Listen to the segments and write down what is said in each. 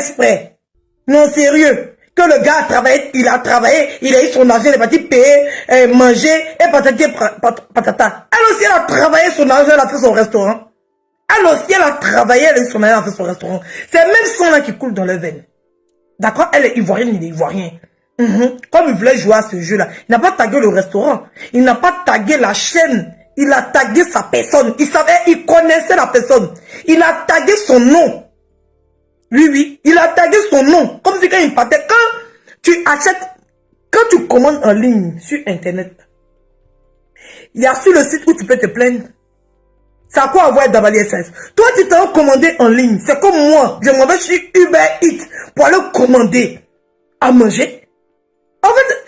exprès. Non, sérieux. Que le gars a travaillé, il a eu son argent, il est parti payer, manger, et patata. Elle aussi, elle a travaillé son argent, elle a fait son restaurant. Elle aussi, elle a travaillé, elle a eu son argent, elle a fait son restaurant. C'est même son là qui coule dans les veines. D'accord? Elle est ivoirienne, il est ivoirien. Comme il voulait jouer à ce jeu-là, il n'a pas tagué le restaurant, il n'a pas tagué la chaîne, il a tagué sa personne. Il savait, il connaissait la personne. Il a tagué son nom. Oui, il a tagué son nom. Comme si quand il partait, quand tu achètes, quand tu commandes en ligne sur Internet, il y a sur le site où tu peux te plaindre. C'est à quoi avoir d'Abali SS. Toi, tu t'as commandé en ligne. C'est comme moi. Je m'en vais sur Uber Eats pour aller commander à manger. En fait,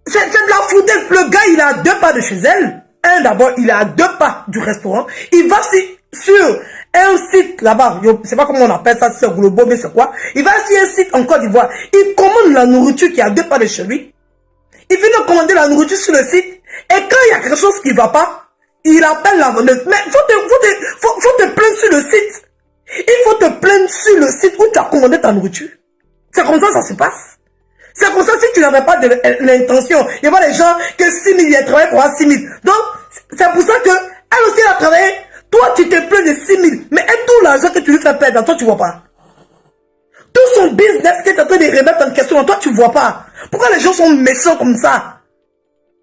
c'est de la foutaise. Le gars, il est à 2 pas de chez elle. D'abord, il est à 2 pas du restaurant. Il va sur un site là-bas. Je ne sais pas comment on appelle ça, c'est Globo, mais c'est quoi. Il va sur un site en Côte d'Ivoire. Il commande la nourriture qui est à 2 pas de chez lui. Il vient de commander la nourriture sur le site. Et quand il y a quelque chose qui ne va pas, il appelle la vendeuse. Mais faut te plaindre sur le site. Il faut te plaindre sur le site où tu as commandé ta nourriture. C'est comme ça se passe. C'est comme ça si tu n'avais pas l'intention. Il y a pas les gens que 6 000, il a travaillé pour avoir 6 000. Donc, c'est pour ça que elle aussi elle a travaillé. Toi, tu te plains de 6 000. Mais tout l'argent que tu lui fais perdre, toi, tu ne vois pas. Tout son business qui est en train de remettre en question, toi, tu ne vois pas. Pourquoi les gens sont méchants comme ça?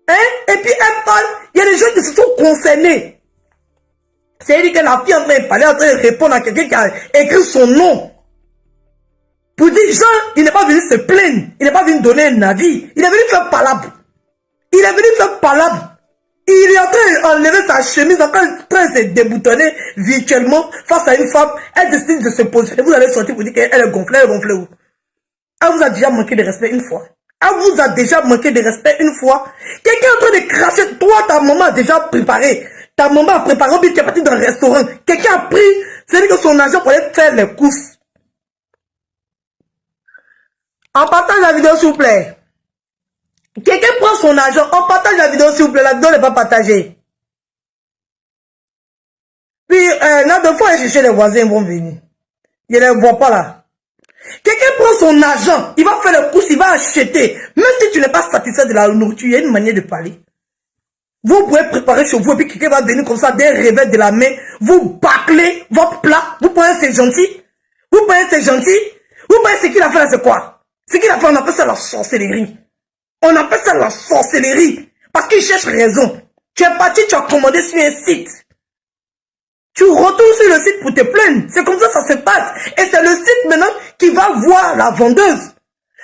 Hein? Et puis, elle parle, il y a des gens qui se sont concernés. C'est-à-dire que la fille est en train de parler, en train de répondre à quelqu'un qui a écrit son nom. Pour dire, Jean, il n'est pas venu se plaindre. Il n'est pas venu donner un avis. Il est venu faire palabre. Il est venu faire palabre. Il est en train d'enlever sa chemise, en train de se déboutonner virtuellement face à une femme. Elle décide de se positionner. Vous allez sortir pour dire qu'elle est gonflée, où? Elle vous a déjà manqué de respect une fois. Elle vous a déjà manqué de respect une fois. Quelqu'un est en train de cracher. Toi, ta maman a déjà préparé. Ta maman a préparé, puis tu es parti dans le restaurant. Quelqu'un a pris, c'est-à-dire que son argent pour aller faire les courses. En partage la vidéo, s'il vous plaît. Quelqu'un prend son argent, on partage la vidéo, s'il vous plaît. La vidéo n'est pas partagée. Puis, là, deux fois, chercher les voisins, ils vont venir. Je ne les vois pas là. Quelqu'un prend son argent, il va faire les courses, il va acheter. Même si tu n'es pas satisfait de la nourriture, il y a une manière de parler. Vous pouvez préparer chez vous, et puis quelqu'un va venir comme ça, d'un réveil de la main, vous bâclez votre plat, vous prenez c'est gentil. Vous prenez c'est gentil. Vous prenez ce qu'il a fait là, c'est quoi? Ce qu'il a fait, on appelle ça la sorcellerie. On appelle ça la sorcellerie. Parce qu'il cherche raison. Tu es parti, tu as commandé sur un site. Tu retournes sur le site pour te plaindre. C'est comme ça se passe. Et c'est le site maintenant qui va voir la vendeuse.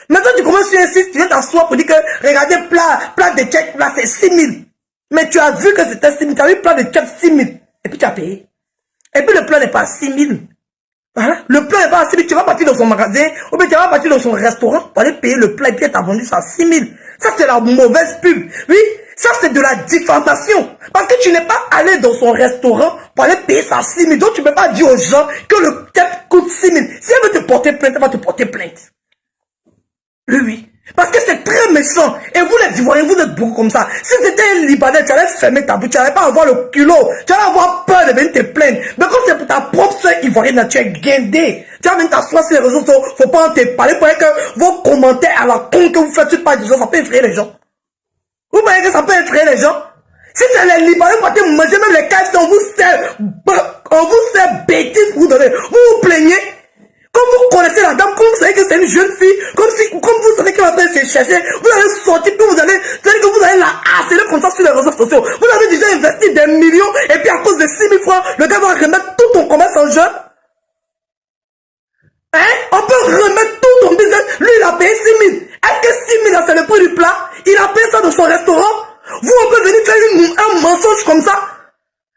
Maintenant, tu commences sur un site, tu viens t'asseoir pour dire que, regardez, plat de tchèque, là, c'est 6 000. Mais tu as vu que c'était 6 000. Tu as vu plat de tchèque 6 000. Et puis tu as payé. Et puis le plat n'est pas 6 000. Voilà. Le plat n'est pas 6 000. Tu vas partir dans son magasin, ou bien tu vas partir dans son restaurant pour aller payer le plat et puis tu as vendu ça à 6 000. Ça, c'est la mauvaise pub. Oui, ça, c'est de la diffamation. Parce que tu n'es pas allé dans son restaurant pour aller payer ça à 6 000. Donc, tu ne peux pas dire aux gens que le tchèque coûte 6 000. Si elle veut te porter plainte, elle va te porter plainte. Oui. Parce que c'est très méchant. Et vous les Ivoiriens, vous êtes beaucoup comme ça. Si c'était un Libanais, tu allais fermer ta bouche, tu n'allais pas avoir le culot. Tu allais avoir peur de venir te plaindre. Mais comme c'est pour ta propre soeur ivoirienne, tu es guindé. Tu vas venir t'asseoir sur les réseaux sociaux, faut pas en te parler pour que vos commentaires à la con que vous faites sur page des gens, ça peut effrayer les gens. Vous voyez que ça peut effrayer les gens? Si c'est les Libanais, vous partez manger même les KFC, on vous sert bêtises pour vous donner. Vous vous plaignez. Comme vous connaissez la dame, comme vous savez que c'est une jeune fille, comme vous savez qu'elle va faire se chercher, vous allez sortir, puis vous allez, c'est-à-dire que vous allez la harceler comme ça sur les réseaux sociaux. Vous avez déjà investi des millions, et puis à cause de 6 000 francs, le gars va remettre tout ton commerce en jeu. Hein? On peut remettre tout ton business. Lui, il a payé 6 000. Est-ce que 6 000, c'est le prix du plat? Il a payé ça dans son restaurant? Vous, on peut venir faire un mensonge comme ça?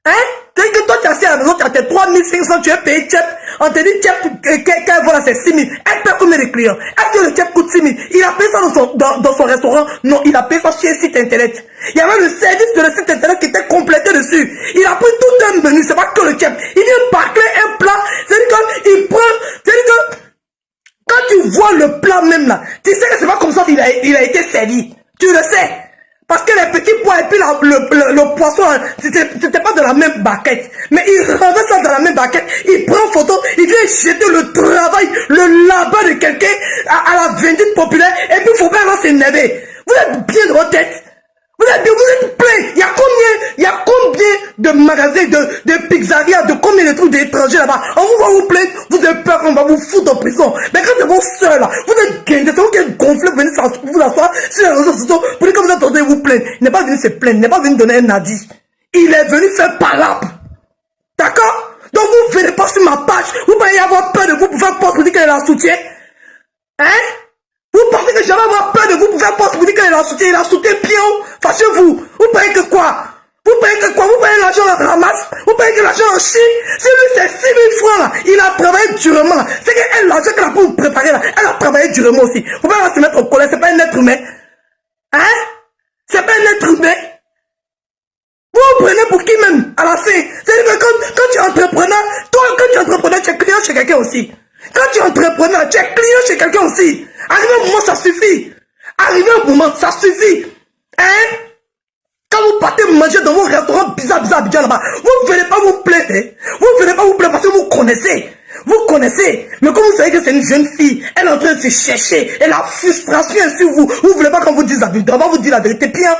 Hein? C'est que toi, tu es assis à la maison, tu as tes 3 500, tu es payé tchèp. On te dit tchèp, qu'elle voilà, c'est 6 000. Elle paie combien de clients? Est-ce que le tchèp coûte 6 000? Il a payé ça dans son restaurant? Non, il a payé ça sur un site internet. Il y avait le service de le site internet qui était complété dessus. Il a pris tout un menu, c'est pas que le tchèp. Il vient bâcler un plat. C'est-à-dire qu'il prend, c'est-à-dire que quand tu vois le plat même là, tu sais que c'est pas comme ça qu'il a été servi. Tu le sais. Parce que les petits pois et puis le poisson, c'était pas de la même baquette. Mais il renverse ça dans la même baquette. Il prend photo, il vient jeter le travail, le labeur de quelqu'un à la vindicte populaire et puis il faut pas s'énerver. Vous êtes bien dans votre tête. Vous êtes plein. Il y a combien de magasins, de pizzerias, de combien de trucs d'étrangers là-bas. On vous va vous plaindre, vous avez peur qu'on va vous foutre en prison. Mais quand c'est vos soeurs là, vous êtes guindés, c'est vous qui êtes gonflés, vous venez vous asseoir sur les réseaux sociaux pour dire que vous êtes en train de vous plaindre. Il n'est pas venu se plaindre, il n'est pas venu donner un avis. Il est venu faire palabre. D'accord? Donc vous ne venez pas sur ma page, vous pouvez avoir peur de vous pour faire poste pour dire qu'elle la soutient. Hein? Vous pensez que j'avais avoir peur de vous pour faire poste pour dire qu'elle la soutient, pion, fâchez-vous. Vous payez que quoi? Vous payez que quoi? Vous payez l'argent en ramasse? Vous payez que l'argent en chie? Si lui c'est 6 000 francs là, il a travaillé durement là. C'est qu'elle, l'argent qu'elle a pour vous préparer là, elle a travaillé durement aussi. Vous pouvez pas se mettre en colère, c'est pas un être humain. Hein? C'est pas un être humain. Vous vous prenez pour qui même à la fin? C'est-à-dire que quand tu es entrepreneur, toi quand tu es entrepreneur, tu es client chez quelqu'un aussi. Quand tu es entrepreneur, tu es client chez quelqu'un aussi. Arrivé un moment, ça suffit. Arrivé un moment, ça suffit. Hein? Quand vous partez manger dans vos restaurants bizarres là-bas, vous ne venez pas vous plaindre. Hein? Vous ne venez pas vous plaindre parce que vous connaissez. Vous connaissez. Mais comme vous savez que c'est une jeune fille, elle est en train de se chercher. Et la frustration est sur vous. Vous ne voulez pas qu'on vous dise la vérité. On va vous dire la vérité, bien.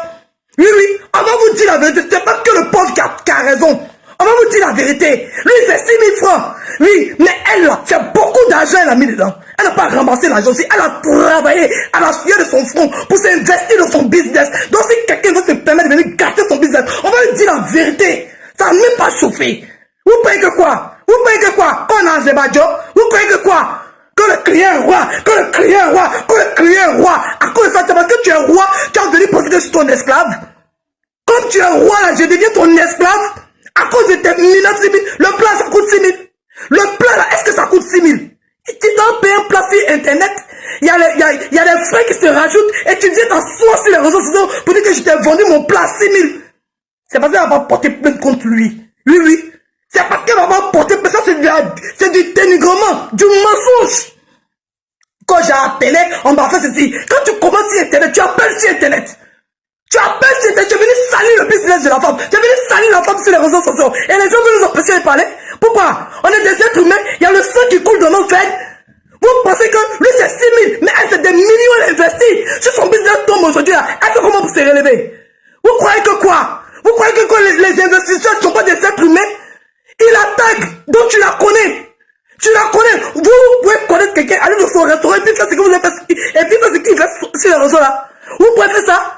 Oui, on va vous dire la vérité. C'est pas que le pauvre qui a raison. On va vous dire la vérité. Lui, c'est 6 000 francs. Oui, mais elle, là, c'est beaucoup d'argent elle a mis dedans. Elle n'a pas ramassé l'argent aussi. Elle a travaillé à la sueur de son front pour s'investir dans son business. Donc, si quelqu'un veut se permettre de venir gâter son business, on va lui dire la vérité. Ça n'a même pas chauffé. Vous payez que quoi? Vous payez que quoi? Quand on a Azerbaïdjan, vous payez que quoi? Que le client est roi, que le client est roi, que le client est roi. À cause de ça, c'est parce que tu es roi, tu as venu posséder sur ton esclave. Comme tu es roi, là, je deviens ton esclave. À cause de tes 6 000, le plat, ça coûte 6 000. Le plat, là, est-ce que ça coûte 6 000? Tu dois payer un plat sur Internet. Il y a des frais qui se rajoutent et tu viens t'asseoir sur les réseaux sociaux pour dire que je t'ai vendu mon plat à 6 000. C'est parce qu'elle va porter plainte contre lui. Oui. C'est parce qu'elle va porter plainte. Ça, c'est du dénigrement, du mensonge. Quand j'ai appelé, on m'a fait ceci. Quand tu commences sur Internet, tu appelles sur Internet. Tu appelles sur Internet, tu es venu salir le business de la femme. Tu es venu salir la femme sur les réseaux sociaux. Et les gens veulent nous empêcher de parler. Pourquoi? On est des êtres humains, il y a le sang qui coule dans nos veines. Vous pensez que lui c'est 6 000, mais elle c'est des millions investis. Si son business tombe aujourd'hui, elle fait comment pour se relever? Vous croyez que quoi? Vous croyez que les investisseurs ne sont pas des êtres humains? Il attaque, donc tu la connais. Tu la connais. Vous pouvez connaître quelqu'un, aller dans son restaurant et puis faire ce que vous avez fait. Et puis faire ce qu'il fait sur les réseaux là. Vous pouvez faire ça?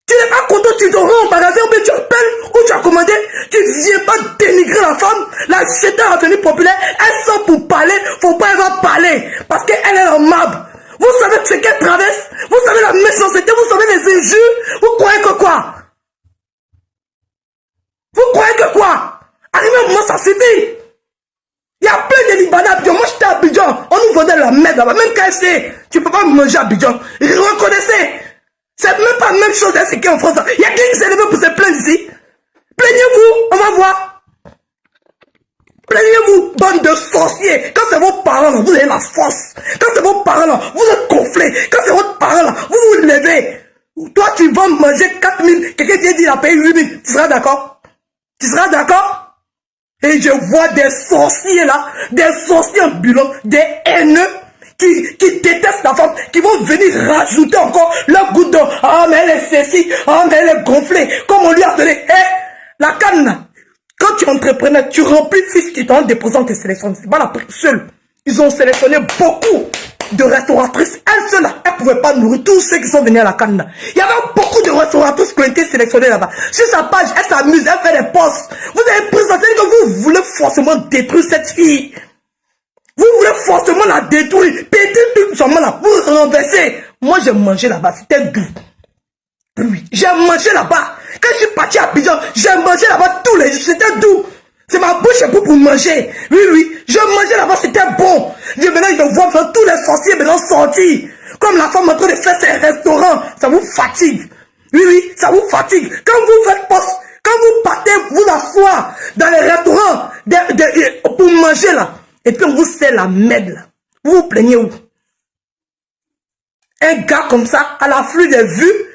Tu n'es pas content, tu te rends au magasin ou bien tu appelles ou tu as commandé. Tu ne viens pas dénigrer la femme. La société est devenue populaire. Elle sort pour parler. Faut pas elle va parler. Parce qu'elle est en marbre. Vous savez ce qu'elle traverse. Vous savez la méchanceté. Vous savez les injures. Vous croyez que quoi? Vous croyez que quoi? Arrivé un moment, ça suffit. Il y a plein de Libanais à Abidjan. Moi, j'étais à Abidjan. On nous vendait la merde là-bas. Même KFC, tu ne peux pas manger à Abidjan. Reconnaissez. C'est même pas la même chose à ce qu'il y a en France. Il y a quelqu'un qui s'est levé pour se plaindre ici. Plaignez-vous, on va voir. Plaignez-vous, bande de sorciers. Quand c'est vos parents là, vous avez la force. Quand c'est vos parents là, vous êtes gonflés. Quand c'est votre parent là, vous vous levez. Toi, tu vas manger 4 000. Quelqu'un qui dit il a payé 8 000. Tu seras d'accord? Tu seras d'accord? Et je vois des sorciers là, des sorciers ambulants, des haineux. Qui détestent la femme, qui vont venir rajouter encore leur goutte d'eau. Ah, mais elle est ceci, ah, mais elle est gonflée, comme on lui a donné. La canne, quand tu es entrepreneur, tu remplis fiche qui t'ont déposé tes sélections. C'est pas la seule. Ils ont sélectionné beaucoup de restauratrices. Elle seule, elle ne pouvait pas nourrir tous ceux qui sont venus à la canne. Il y avait beaucoup de restauratrices qui ont été sélectionnées là-bas. Sur sa page, elle s'amuse, elle fait des posts. Vous avez présenté que vous voulez forcément détruire cette fille. Vous voulez forcément la détruire, péter tout seulement là, vous renverser. Moi, j'ai mangé là-bas, c'était doux. Oui, j'ai mangé là-bas. Quand je suis parti à Abidjan, j'ai mangé là-bas tous les jours, c'était doux. C'est ma bouche pour manger. Oui, je mangeais là-bas, c'était bon. Maintenant, je vois tous les sorciers maintenant sortir. Comme la femme en train de faire ses restaurants, ça vous fatigue. Oui, ça vous fatigue. Quand vous faites poste, quand vous partez vous asseoir dans les restaurants pour manger là, et puis on vous sert la merde là. Vous vous plaignez où? Un gars comme ça, à l'afflux des vues,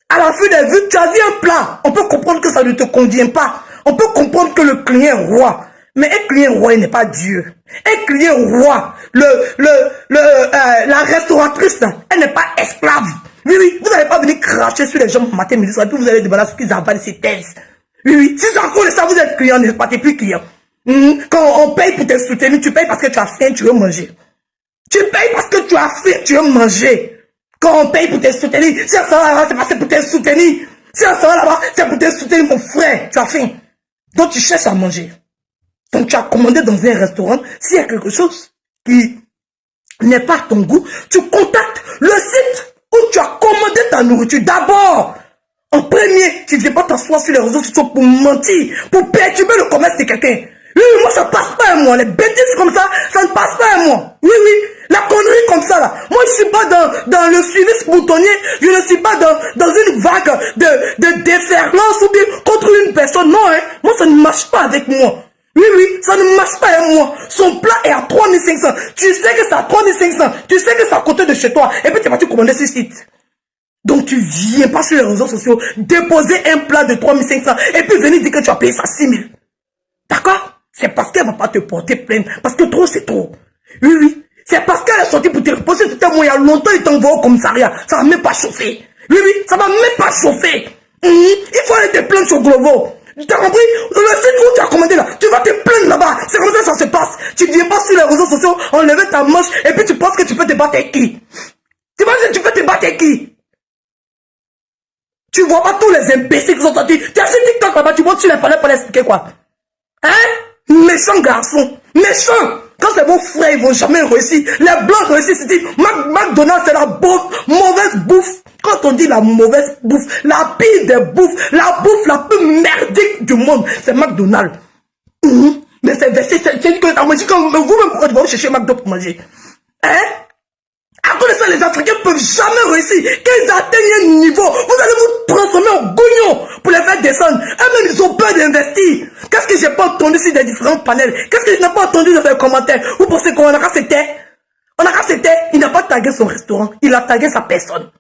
tu as vu un plat. On peut comprendre que ça ne te convient pas. On peut comprendre que le client est roi. Mais un client roi, il n'est pas Dieu. Un client roi, La restauratrice, là, elle n'est pas esclave. Oui, oui, vous n'allez pas venir cracher sur les gens matin, midi, soir, puis vous allez demander ce qu'ils avalent ces thèses. Oui, oui, si c'est encore ça, vous êtes client, n'est-ce pas, t'es plus client. Quand on paye pour te soutenir, tu payes parce que tu as faim, tu veux manger. Tu payes parce que tu as faim, tu veux manger. Quand on paye pour te soutenir, si ça va là-bas, c'est parce que pour te soutenir. Si ça va là-bas, c'est pour te soutenir, mon frère, tu as faim. Donc tu cherches à manger. Donc tu as commandé dans un restaurant, s'il y a quelque chose qui n'est pas à ton goût, tu contactes le site où tu as commandé ta nourriture. D'abord, en premier, tu ne viens pas t'asseoir sur les réseaux sociaux pour mentir, pour perturber le commerce de quelqu'un. Oui, moi ça passe pas à moi. Les bêtises comme ça ne passe pas à moi. Oui, oui, la connerie comme ça là. Moi je suis pas dans le suivi boutonnier, je ne suis pas dans une vague de déferlance ou bien contre une personne. Non, hein. Moi ça ne marche pas avec moi. Oui, oui, ça ne marche pas avec moi. Son plat est à 3500. Tu sais que c'est à 3500. Tu sais que c'est à côté de chez toi. Et puis tu vas te commander ce site. Donc tu viens pas sur les réseaux sociaux déposer un plat de 3500 et puis venir dire que tu as payé ça 6000. D'accord? C'est parce qu'elle ne va pas te porter plainte. Parce que trop, c'est trop. Oui, oui. C'est parce qu'elle est sortie pour te reposer. C'était moi, il y a longtemps, il t'envoie au commissariat. Ça ne va même pas chauffer. Oui, oui, ça ne va même pas chauffer. Il faut aller te plaindre sur Glovo. Tu as compris? Le site où tu as commandé là, tu vas te plaindre là-bas. C'est comme ça que ça se passe. Tu ne viens pas sur les réseaux sociaux, enlever ta manche et puis tu penses que tu peux te battre avec qui? Tu penses que tu peux te battre avec qui? Tu vois pas tous les imbéciles qui sont sortis. Tu as sur TikTok là-bas, tu montes sur les palais pour l'expliquer quoi? Hein? Méchant garçon, méchant. Quand c'est vos frères, ils vont jamais réussir. Les blancs réussissent, c'est dit, McDonald's, c'est la mauvaise bouffe. Quand on dit la mauvaise bouffe, la pire des bouffes, la bouffe la plus merdique du monde, c'est McDonald's. Mais c'est versé, c'est dit que vous-même, pourquoi tu vas chercher McDo pour manger? Hein? À cause de ça, les Africains ne peuvent jamais réussir. Qu'ils atteignent un niveau, vous allez vous transformer en gognon pour les faire descendre. Eux-mêmes, ils ont peur d'investir. Qu'est-ce que j'ai pas entendu sur des différents panels? Qu'est-ce que je n'ai pas entendu dans les commentaires? Vous pensez qu'on a qu'à se taire? On a qu'à se taire. Il n'a pas tagué son restaurant, il a tagué sa personne.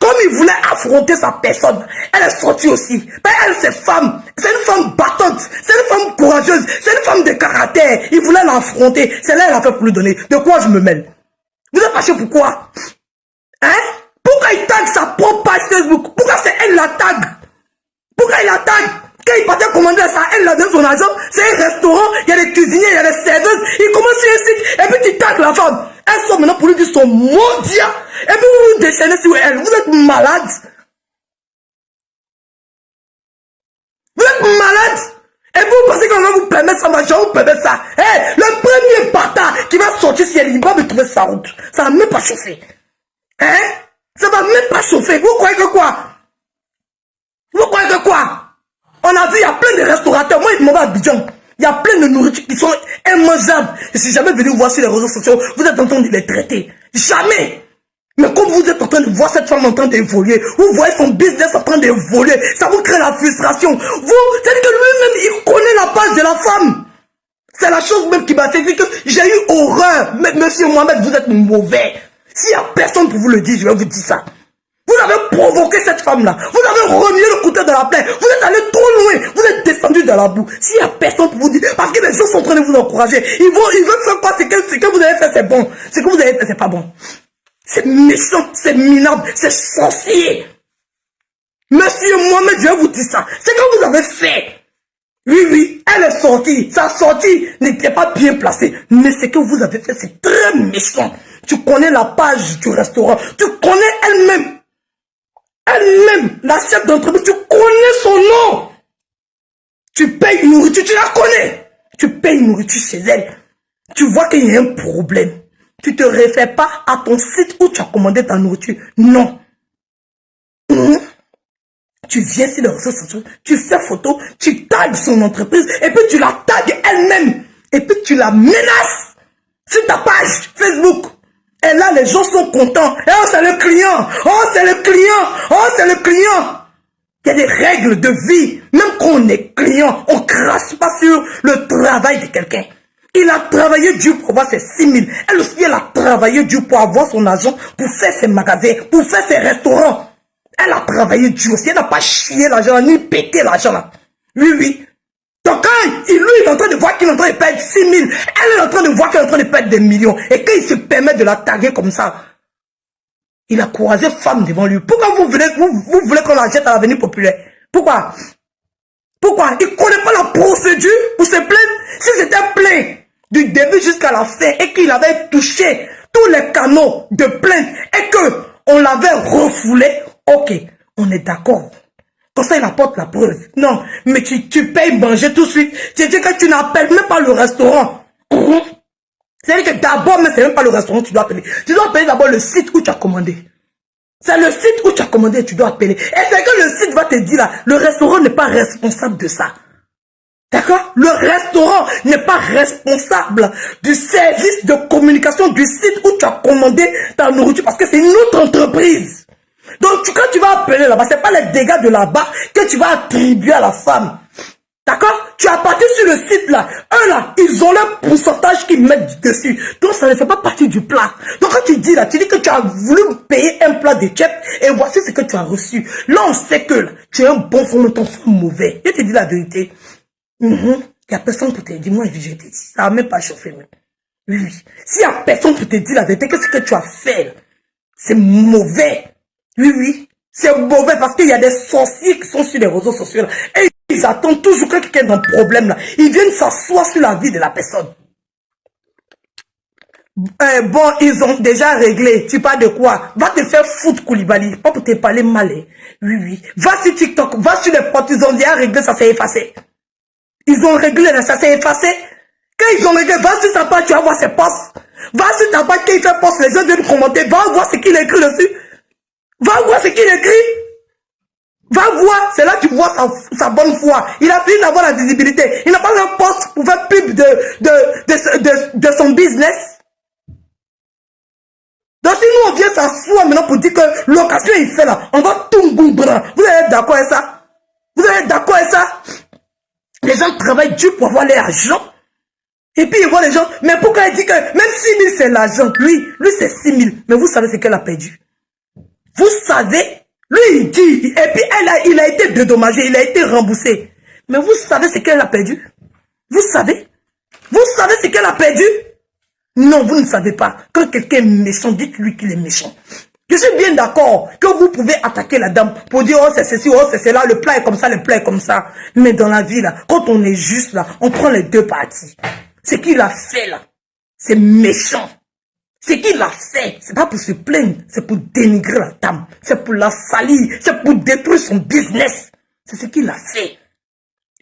Comme il voulait affronter sa personne, elle est sortie aussi. Ben elle, c'est femme. C'est une femme battante. C'est une femme courageuse. C'est une femme de caractère. Il voulait l'affronter. C'est là qu'elle a fait pour lui donner. De quoi je me mêle? Vous êtes fâché pourquoi? Hein? Pourquoi il tag sa propre page Facebook? Pourquoi c'est elle la tag? Pourquoi il la tag? Quand il partait commander ça, elle la donne son argent. C'est un restaurant, il y a des cuisiniers, il y a des serveuses. Il commence sur un site et puis tu tags la femme. Elle sort maintenant pour lui dire son mondial. Et puis vous vous déchaînez sur elle. Vous êtes malade. Vous êtes malade. Et vous pensez qu'on va vous permettre ça, je vais vous permettre ça. Hey, le premier bâtard qui va sortir si elle va me trouver sa route. Ça va même pas chauffer. Hein? Ça va même pas chauffer. Vous croyez que quoi? Vous croyez que quoi? On a vu, il y a plein de restaurateurs. Moi, je m'en vais à Abidjan. Il y a plein de nourritures qui sont immangeables. Je suis jamais venu vous voir sur les réseaux sociaux. Vous êtes en train de les traiter. Jamais. Mais comme vous êtes en train de voir cette femme en train d'évoluer, vous voyez son business en train d'évoluer, ça vous crée la frustration. Vous, c'est-à-dire que lui-même, il connaît la page de la femme. C'est la chose même qui m'a fait dire que j'ai eu horreur. Mais monsieur Mohamed, vous êtes mauvais. S'il n'y a personne pour vous le dire, je vais vous dire ça. Vous avez provoqué cette femme-là. Vous avez remué le couteau dans la plaie. Vous êtes allé trop loin. Vous êtes descendu dans la boue. S'il n'y a personne pour vous dire, parce que les gens sont en train de vous encourager, ils veulent faire quoi? Ce que vous avez fait, c'est bon. Ce que vous avez fait, c'est pas bon. C'est méchant, c'est minable, c'est sorcier. Monsieur Mohamed, je vais vous dire ça. C'est que vous avez fait. Oui, oui, elle est sortie. Sa sortie n'était pas bien placée. Mais ce que vous avez fait, c'est très méchant. Tu connais la page du restaurant. Tu connais elle-même. Elle-même, la chef d'entreprise, tu connais son nom. Tu payes une nourriture, tu la connais. Tu payes une nourriture chez elle. Tu vois qu'il y a un problème. Tu ne te réfères pas à ton site où tu as commandé ta nourriture. Non. Tu viens sur les réseaux sociaux, tu fais photo, tu tags son entreprise et puis tu la tags elle-même. Et puis tu la menaces sur ta page Facebook. Et là, les gens sont contents. Et oh, c'est le client. Oh, c'est le client. Oh, c'est le client. Il y a des règles de vie. Même quand on est client, on ne crache pas sur le travail de quelqu'un. Il a travaillé dur pour avoir ses 6 000. Elle aussi, elle a travaillé dur pour avoir son argent, pour faire ses magasins, pour faire ses restaurants. Elle a travaillé dur aussi. Elle n'a pas chié l'argent, ni pété l'argent là. Oui, oui. Donc quand lui, il est en train de voir qu'il est en train de perdre 6 000, elle est en train de voir qu'elle est en train de perdre des millions. Et quand il se permet de la taguer comme ça, Il a croisé femme devant lui. Pourquoi vous voulez qu'on la jette à l'avenir populaire? Pourquoi? Pourquoi? Il ne connaît pas la procédure pour se plaindre. Si c'était plein du début jusqu'à la fin et qu'il avait touché tous les canaux de plainte et qu'on l'avait refoulé, ok, on est d'accord. Comme ça, il apporte la preuve. Non, mais tu payes manger tout de suite. C'est-à-dire que tu n'appelles même pas le restaurant. C'est-à-dire que d'abord, mais c'est même pas le restaurant que tu dois appeler. Tu dois appeler d'abord le site où tu as commandé. C'est le site où tu as commandé, tu dois appeler. Et c'est que le site va te dire là, le restaurant n'est pas responsable de ça. D'accord? Le restaurant n'est pas responsable du service de communication du site où tu as commandé ta nourriture parce que c'est une autre entreprise. Donc, quand tu vas appeler là-bas, ce n'est pas les dégâts de là-bas que tu vas attribuer à la femme. D'accord? Tu as parti sur le site là. Eux là, ils ont le pourcentage qu'ils mettent dessus. Donc, ça ne fait pas partie du plat. Donc, quand tu dis là, tu dis que tu as voulu payer un plat de chef et voici ce que tu as reçu. Là, on sait que là, tu es un bon formateur mauvais. Je te dis la vérité. Il n'y a personne pour te dire. Moi, je te dis. Ça n'a même pas chauffé. Mais. Oui, oui. S'il n'y a personne pour te dire la vérité, qu'est-ce que tu as fait? C'est mauvais. Oui, oui. C'est mauvais parce qu'il y a des sorciers qui sont sur les réseaux sociaux. Là, et ils attendent toujours que quelqu'un ait un problème. Là. Ils viennent s'asseoir sur la vie de la personne. Bon, ils ont déjà réglé. Tu parles de quoi? Va te faire foutre Koulibaly. Pas pour te parler mal. Hein. Oui, oui. Va sur TikTok. Va sur les potes. Ils ont déjà réglé. Ça s'est effacé. Ils ont réglé. Là, ça s'est effacé. Quand ils ont réglé, va sur sa page. Tu vas voir ses posts. Va sur ta page. Quand il fait post, les gens viennent commenter. Va voir ce qu'il écrit dessus. Va voir ce qu'il écrit. Va voir, c'est là que tu vois sa bonne foi. Il a fini d'avoir la visibilité. Il n'a pas un poste pour faire pub de son business. Donc si nous on vient s'asseoir maintenant pour dire que l'occasion il fait là, on va tout goudron. Vous allez être d'accord avec ça? Vous allez être d'accord avec ça? Les gens travaillent dur pour avoir leur argent. Et puis ils voient les gens, mais pourquoi il dit que même 6 000 c'est l'argent, lui c'est 6 000. Mais vous savez ce qu'elle a perdu? Vous savez? Lui, il dit, et puis il a été dédommagé, il a été remboursé. Mais vous savez ce qu'elle a perdu? Vous savez? Vous savez ce qu'elle a perdu? Non, vous ne savez pas. Quand quelqu'un est méchant, dites-lui qu'il est méchant. Je suis bien d'accord que vous pouvez attaquer la dame pour dire, oh c'est ceci, oh c'est cela, le plat est comme ça, le plat est comme ça. Mais dans la vie, là, quand on est juste là, on prend les deux parties. Ce qu'il a fait là, c'est méchant. Ce qu'il a fait, c'est pas pour se plaindre, c'est pour dénigrer la dame, c'est pour la salir, c'est pour détruire son business. C'est ce qu'il a fait.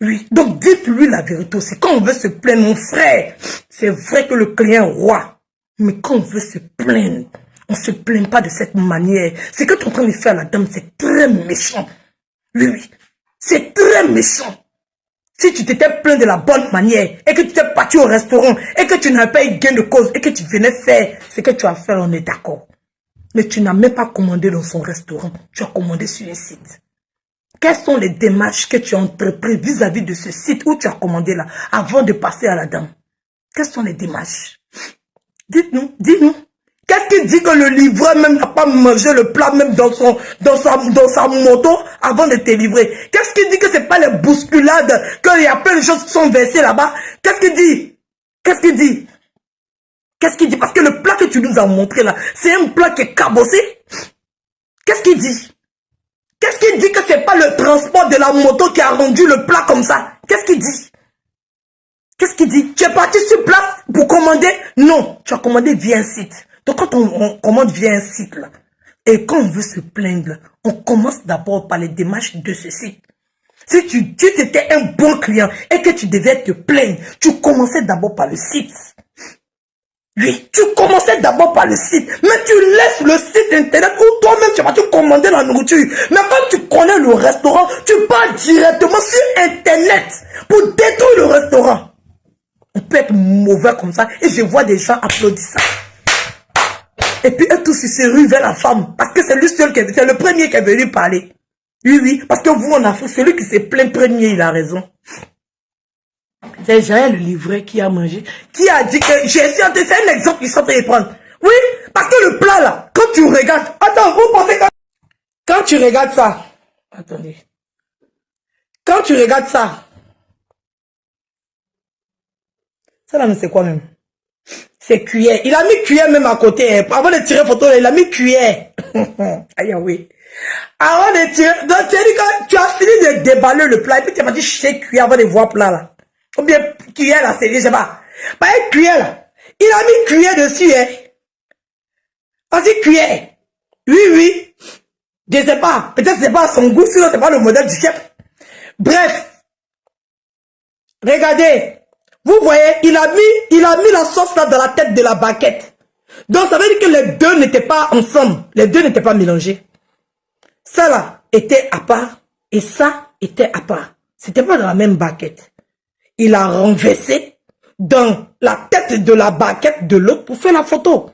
Oui, donc dites-lui la vérité aussi. Quand on veut se plaindre, mon frère, c'est vrai que le client est roi. Mais quand on veut se plaindre, on ne se plaint pas de cette manière. Ce que tu es en train de faire à la dame, c'est très méchant. Oui, oui, c'est très méchant. Si tu t'étais plaint de la bonne manière et que tu t'es parti au restaurant et que tu n'avais pas eu gain de cause et que tu venais faire ce que tu as fait, on est d'accord. Mais tu n'as même pas commandé dans son restaurant. Tu as commandé sur un site. Quelles sont les démarches que tu as entreprises vis-à-vis de ce site où tu as commandé là avant de passer à la dame? Quelles sont les démarches? Dites-nous, dis-nous. Qu'est-ce qui dit que le livreur même n'a pas mangé le plat même dans sa moto avant de te livrer? Qu'est-ce qui dit que c'est pas les bousculades, qu'il y a plein de choses qui sont versées là-bas? Qu'est-ce qu'il dit? Qu'est-ce qu'il dit? Qu'est-ce qu'il dit? Parce que le plat que tu nous as montré là, c'est un plat qui est cabossé. Qu'est-ce qu'il dit? Qu'est-ce qu'il dit que c'est pas le transport de la moto qui a rendu le plat comme ça? Qu'est-ce qu'il dit? Qu'est-ce qu'il dit? Tu es parti sur place pour commander? Non, tu as commandé via un site. Donc quand on commande via un site là, et quand on veut se plaindre, on commence d'abord par les démarches de ce site. Si tu étais un bon client et que tu devais te plaindre, tu commençais d'abord par le site. Oui, tu commençais d'abord par le site, mais tu laisses le site internet où toi-même tu vas te commander la nourriture. Mais quand tu connais le restaurant, tu pars directement sur internet pour détruire le restaurant. On peut être mauvais comme ça et je vois des gens applaudir ça. Et puis eux tous ils se ruent vers la femme parce que c'est lui seul c'est le premier qui est venu parler. Oui, oui, parce que vous en Afrique, celui qui se plaint premier, il a raison. C'est Jaël le livret qui a mangé, qui a dit que c'est un exemple qu'ils sont en train de prendre. Oui, parce que le plat là, quand tu regardes, attends, vous pensez quand tu regardes ça, attendez, quand tu regardes ça là, c'est quoi même? C'est cuillère. Il a mis cuillère même à côté. Avant de tirer photo, il a mis cuillère. Aïe, oui. Avant de tirer, donc tu as dit que tu as fini de déballer le plat et puis tu m'as dit chez cuillère avant de voir plat là. Ou bien cuillère là, c'est, je sais pas. Pas une cuillère là. Il a mis cuillère dessus, hein. Vas-y, cuillère. Oui, oui. Je sais pas. Peut-être c'est pas son goût, sinon c'est pas le modèle du chef. Bref. Regardez. Vous voyez, il a mis la sauce là dans la tête de la baguette. Donc ça veut dire que les deux n'étaient pas ensemble. Les deux n'étaient pas mélangés. Ça là était à part et ça était à part. C'était pas dans la même baguette. Il a renversé dans la tête de la baguette de l'autre pour faire la photo.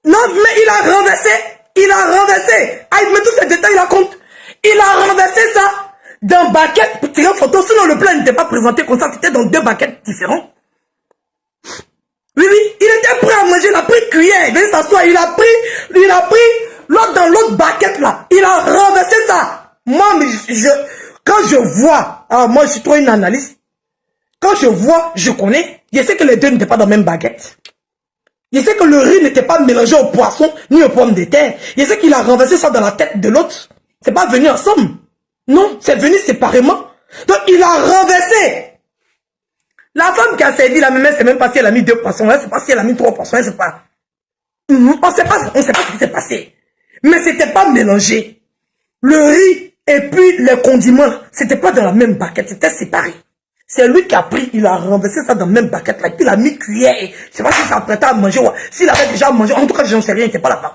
Non, mais il a renversé. Il a renversé. Ah, mais tous ces détails, il a compte. Il a renversé ça dans une baguette pour tirer une photo. Sinon, le plat n'était pas présenté comme ça. C'était dans deux baguettes différentes. Oui, oui. Il était prêt à manger. Il a pris cuillère. Il venait s'asseoir. Il a pris l'autre dans l'autre baguette là. Il a renversé ça. Moi, quand je vois, alors moi, je suis trop une analyste. Quand je vois, je connais. Je sais que les deux n'étaient pas dans la même baguette. Je sais que le riz n'était pas mélangé au poisson ni aux pommes de terre. Je sais qu'il a renversé ça dans la tête de l'autre. C'est pas venu ensemble. Non, c'est venu séparément. Donc il a renversé. La femme qui a servi la même, c'est même pas si elle a mis 2 poissons, elle sait pas si elle a mis 3 poissons, elle sait pas. On sait pas ce qui s'est passé. Mais c'était pas mélangé. Le riz et puis les condiments, c'était pas dans la même baguette, c'était séparé. C'est lui qui a pris, il a renversé ça dans la même baguette là, et puis il a mis cuillère. Je sais pas si ça apprêtait à manger, ou s'il avait déjà mangé, en tout cas, je n'en sais rien, il n'était pas là-bas.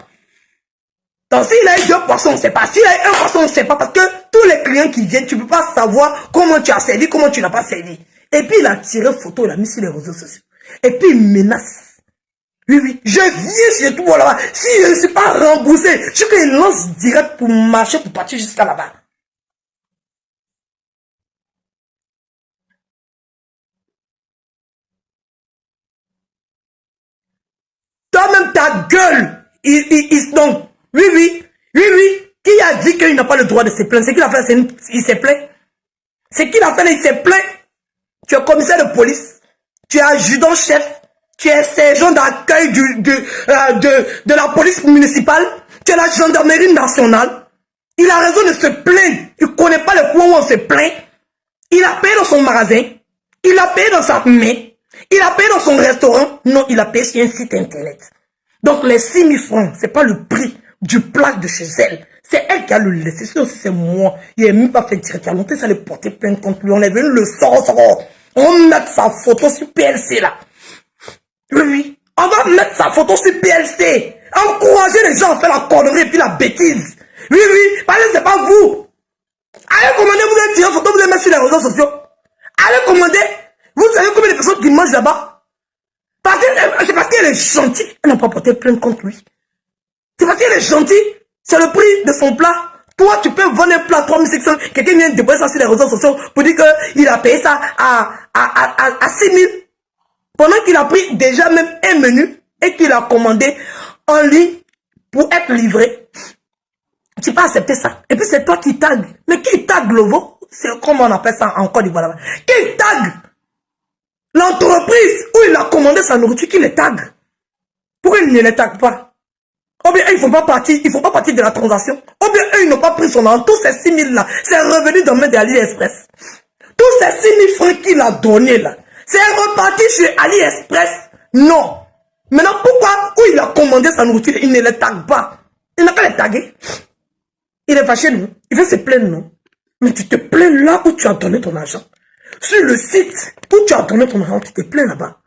Donc s'il a eu 2 poissons, on ne sait pas. S'il a eu 1 poisson, on ne sait pas, parce que tous les clients qui viennent, tu ne peux pas savoir comment tu as servi, comment tu n'as pas servi. Et puis il a tiré photo, il a mis sur les réseaux sociaux. Et puis il menace. Oui, oui, je viens chez tout là-bas. Si je ne suis pas remboursé, je sais qu'il lance direct pour marcher, pour partir jusqu'à là-bas. Toi-même, ta gueule, donc, oui, oui, oui, oui, qui a dit qu'il n'a pas le droit de se plaindre? C'est qu'il a fait, il s'est plaint. C'est qu'il a fait, il s'est plaint. Tu es commissaire de police, tu es adjudant-chef, tu es sergent d'accueil de la police municipale, tu es la gendarmerie nationale. Il a raison de se plaindre. Il ne connaît pas le point où on se plaint. Il a payé dans son magasin, il a payé dans sa main, il a payé dans son restaurant. Non, il a payé sur un site internet. Donc les 6 000 francs, ce n'est pas le prix du plat de chez elle. C'est elle qui a le laissé. Sinon, c'est moi. Il n'est même pas fait direct. Il a monté ça, le porter plein contre lui. On est venu le sort. On met sa photo sur PLC là. Oui, oui. On va mettre sa photo sur PLC. Encourager les gens à faire la connerie et puis la bêtise. Oui, oui. Parce que ce n'est pas vous. Allez commander, vous allez tirer photo, vous allez mettre sur les réseaux sociaux. Allez commander. Vous savez combien de personnes qui mangent là-bas? C'est parce qu'elle est gentille. Elle n'a pas porté plainte contre lui. C'est parce qu'elle est gentille. C'est le prix de son plat. Toi, tu peux vendre un plat 3600. Quelqu'un vient de déposer ça sur les réseaux sociaux pour dire qu'il a payé ça à 6 000. Pendant qu'il a pris déjà même un menu et qu'il a commandé en ligne pour être livré. Tu peux accepter ça. Et puis c'est toi qui tag. Mais qui tag Glovo? C'est comment on appelle ça en Côte d'Ivoire. Qui tag l'entreprise où il a commandé sa nourriture, qui les tag? Pourquoi il ne les tag pas? Ou bien ils ne font pas partie de la transaction. Ou bien eux, ils n'ont pas pris son nom. Tous ces 6 000 là, c'est revenu dans main d'AliExpress. Tous ces 6 000 francs qu'il a donné là, c'est reparti chez AliExpress. Non. Maintenant, pourquoi, où il a commandé sa nourriture, il ne les tag pas? Il n'a qu'à les taguer. Il est fâché, non? Il veut se plaindre, non? Mais tu te plains là où tu as donné ton argent. Sur le site où tu as donné ton argent, tu te plains là-bas.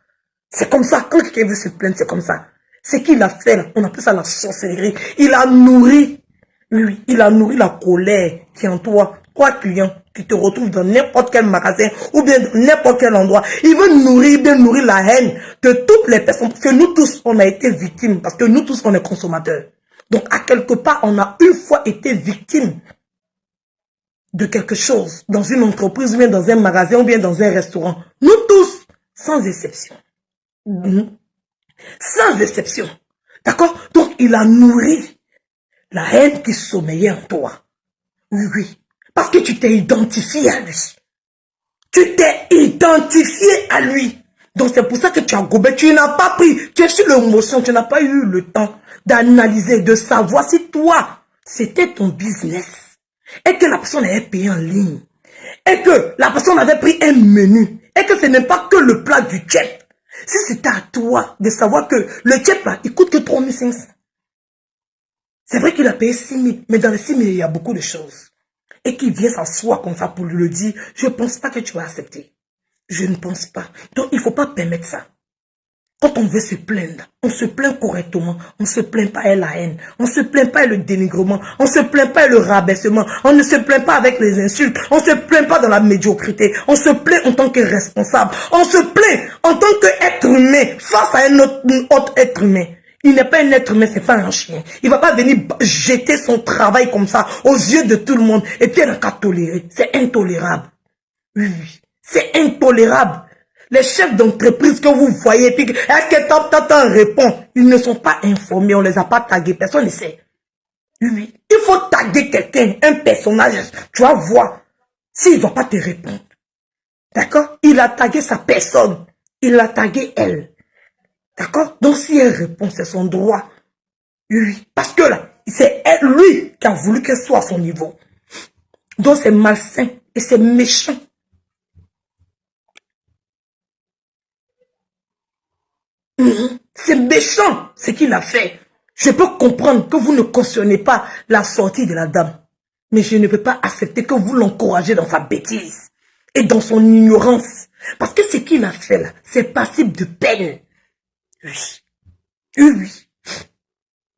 C'est comme ça. Quand quelqu'un veut se plaindre, c'est comme ça. Ce qu'il a fait là, on appelle ça la sorcellerie. Il a nourri, oui, il a nourri la colère qui est en toi. Toi, client, qui te retrouve dans n'importe quel magasin ou bien dans n'importe quel endroit. Il veut nourrir, bien nourrir la haine de toutes les personnes. Parce que nous tous, on a été victimes. Parce que nous tous, on est consommateurs. Donc, à quelque part, on a une fois été victime de quelque chose. Dans une entreprise, ou bien dans un magasin, ou bien dans un restaurant. Nous tous, sans exception. Sans exception. D'accord? Donc, il a nourri la haine qui sommeillait en toi. Oui, oui. Parce que tu t'es identifié à lui. Tu t'es identifié à lui. Donc, c'est pour ça que tu as gobé. Tu n'as pas pris. Tu es sur l'émotion. Tu n'as pas eu le temps d'analyser, de savoir si toi, c'était ton business. Et que la personne avait payé en ligne. Et que la personne avait pris un menu. Et que ce n'est pas que le plat du chef. Si c'était à toi de savoir que le chef là, il coûte que 3500. C'est vrai qu'il a payé 6000, mais dans les 6000, il y a beaucoup de choses. Et qu'il vient s'asseoir comme ça pour lui le dire, je ne pense pas que tu vas accepter. Je ne pense pas. Donc, il ne faut pas permettre ça. Quand on veut se plaindre, on se plaint correctement. On ne se plaint pas avec la haine. On ne se plaint pas avec le dénigrement. On ne se plaint pas avec le rabaissement. On ne se plaint pas avec les insultes. On ne se plaint pas dans la médiocrité. On se plaint en tant que responsable. On se plaint en tant qu'être humain face à un autre être humain. Il n'est pas un être humain, c'est pas un chien. Il ne va pas venir jeter son travail comme ça aux yeux de tout le monde. Et puis il n'a qu'à tolérer. C'est intolérable. Oui, oui. C'est intolérable. Les chefs d'entreprise que vous voyez, puis est-ce que Tata répond? Ils ne sont pas informés, on ne les a pas tagués, personne ne sait. Oui, oui. Il faut taguer quelqu'un, un personnage, tu vas voir s'il ne va pas te répondre. D'accord? Il a tagué sa personne, il a tagué elle. D'accord? Donc si elle répond, c'est son droit. Oui, oui. Parce que là, c'est lui qui a voulu qu'elle soit à son niveau. Donc c'est malsain et c'est méchant. C'est méchant ce qu'il a fait. Je peux comprendre que vous ne cautionnez pas la sortie de la dame. Mais je ne peux pas accepter que vous l'encouragez dans sa bêtise et dans son ignorance. Parce que ce qu'il a fait là, c'est passible de peine. Oui. Oui, oui.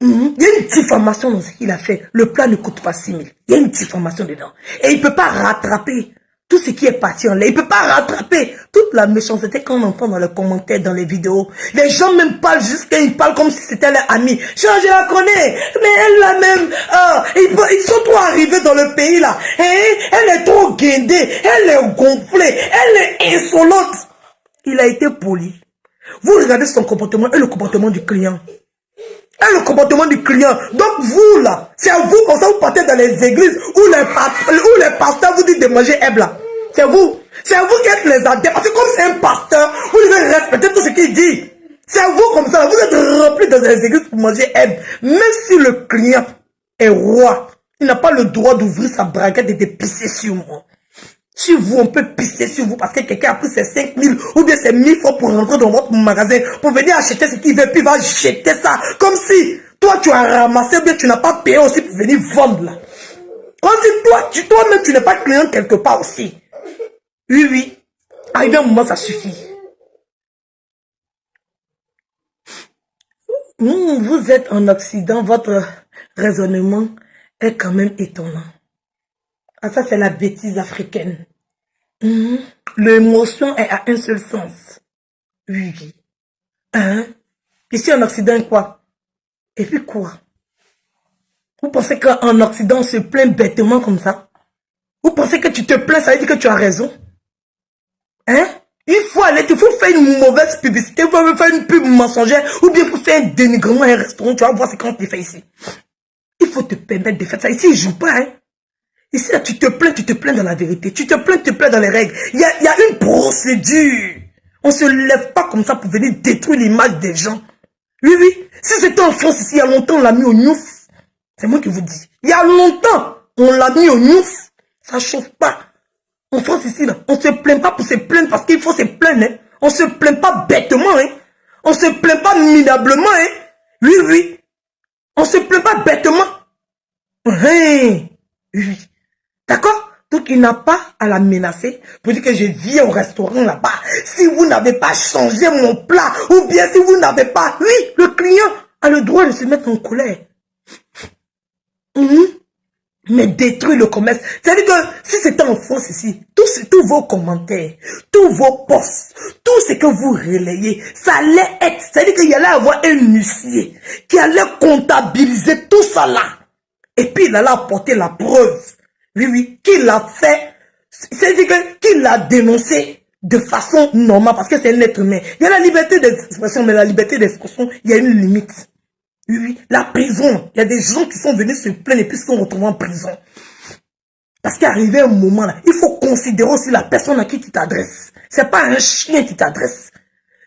Il y a une diffamation dans ce qu'il a fait. Le plat ne coûte pas 6 000. Il y a une diffamation dedans. Et il ne peut pas rattraper tout ce qui est parti en l'air. Il ne peut pas rattraper toute la méchanceté qu'on entend dans les commentaires, dans les vidéos. Les gens même parlent jusqu'à ils parlent comme si c'était leur ami. Je la connais, mais elle là même, ils sont trop arrivés dans le pays là. Et elle est trop guindée, elle est gonflée, elle est insolente. Il a été poli. Vous regardez son comportement et le comportement du client. Et le comportement du client. Donc vous là, c'est à vous comme ça vous partez dans les églises où les pasteurs vous disent de manger Eb là. C'est vous. C'est à vous qui êtes les adeptes. Parce que comme c'est un pasteur, vous devez respecter tout ce qu'il dit. C'est à vous comme ça. Vous êtes remplis dans les églises pour manger Eb. Même si le client est roi, il n'a pas le droit d'ouvrir sa braguette et de pisser sur moi. Sur vous, on peut pisser sur vous parce que quelqu'un a pris ses 5 000 ou bien ses 1000 francs pour rentrer dans votre magasin, pour venir acheter ce qu'il veut, puis il va jeter ça. Comme si toi, tu as ramassé ou bien tu n'as pas payé aussi pour venir vendre là. Comme si toi-même, tu n'es pas client quelque part aussi. Oui, oui. Arrivé un moment, ça suffit. Vous êtes en Occident, votre raisonnement est quand même étonnant. Ah, ça, c'est la bêtise africaine. L'émotion est à un seul sens. Oui. Hein? Ici en Occident, quoi? Et puis quoi? Vous pensez qu'en Occident, on se plaint bêtement comme ça? Vous pensez que tu te plains, ça veut dire que tu as raison? Hein? Il faut aller, il faut faire une mauvaise publicité, il faut faire une pub mensongère, ou bien il faut faire un dénigrement à un restaurant, tu vas voir ce qu'on te fait ici. Il faut te permettre de faire ça. Ici, ils ne jouent pas, hein? Ici, là, tu te plains dans la vérité. Tu te plains dans les règles. Il y a une procédure. On ne se lève pas comme ça pour venir détruire l'image des gens. Oui, oui. Si c'était en France, ici, il y a longtemps, on l'a mis au Niouf. C'est moi qui vous dis. Il y a longtemps, on l'a mis au Niouf. Ça ne chauffe pas. En France, ici, là, on ne se plaint pas pour se plaindre parce qu'il faut se plaindre. Hein. On ne se plaint pas bêtement. Hein. On ne se plaint pas minablement. Hein. Oui, oui. On ne se plaint pas bêtement. Hein. Oui. D'accord? Donc, il n'a pas à la menacer pour dire que je viens au restaurant là-bas. Si vous n'avez pas changé mon plat, ou bien si vous n'avez pas... Oui, le client a le droit de se mettre en colère. Mais détruire le commerce. C'est-à-dire que si c'était en France ici, tous vos commentaires, tous vos posts, tout ce que vous relayez, ça allait être... C'est-à-dire qu'il y allait avoir un huissier qui allait comptabiliser tout ça là. Et puis il allait apporter la preuve. Oui, oui, qu'il a fait, c'est-à-dire qu'il l'a dénoncé de façon normale, parce que c'est un être humain. Il y a la liberté d'expression, mais la liberté d'expression, il y a une limite. Oui, oui, la prison. Il y a des gens qui sont venus se plaindre et puis se sont retrouvés en prison. Parce qu'arrivé un moment là, il faut considérer aussi la personne à qui tu t'adresses. C'est pas un chien qui t'adresse.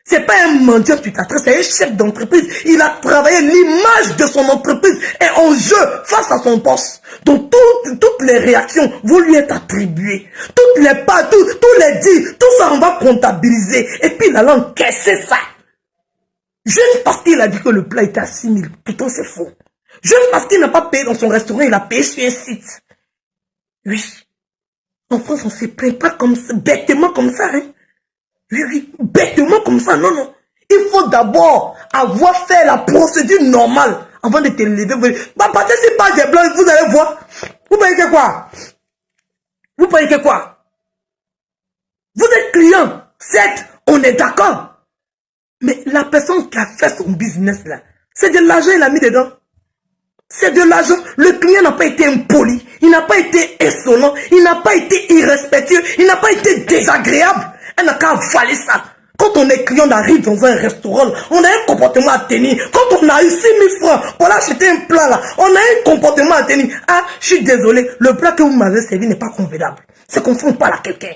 C'est pas un mendiant qui t'adresse, c'est un chef d'entreprise. Il a travaillé, l'image de son entreprise est en jeu face à son poste. Donc toutes les réactions vont lui être attribuées. Toutes les pas, tous les dits, tout ça on va comptabiliser. Et puis il allait encaisser ça. Juste parce qu'il a dit que le plat était à 6 000. Pourtant c'est faux. Juste parce qu'il n'a pas payé dans son restaurant, il a payé sur un site. Oui. En France, on ne se plaint pas comme ça, bêtement comme ça, hein. Oui, oui, bêtement comme ça, non, non. Il faut d'abord avoir fait la procédure normale avant de te lever. Bah, parce que c'est pas des blancs, vous allez voir. Vous payez que quoi? Vous payez que quoi? Vous êtes client, certes, on est d'accord. Mais la personne qui a fait son business là, c'est de l'argent qu'il a mis dedans. C'est de l'argent. Le client n'a pas été impoli, il n'a pas été insolent, il n'a pas été irrespectueux, il n'a pas été désagréable. Elle n'a qu'à avaler ça. Quand on est client, on arrive dans un restaurant, on a un comportement à tenir. Quand on a eu 6 000 francs pour acheter un plat là, on a un comportement à tenir. Ah, je suis désolé, le plat que vous m'avez servi n'est pas convenable. C'est qu'on ne fait pas à quelqu'un.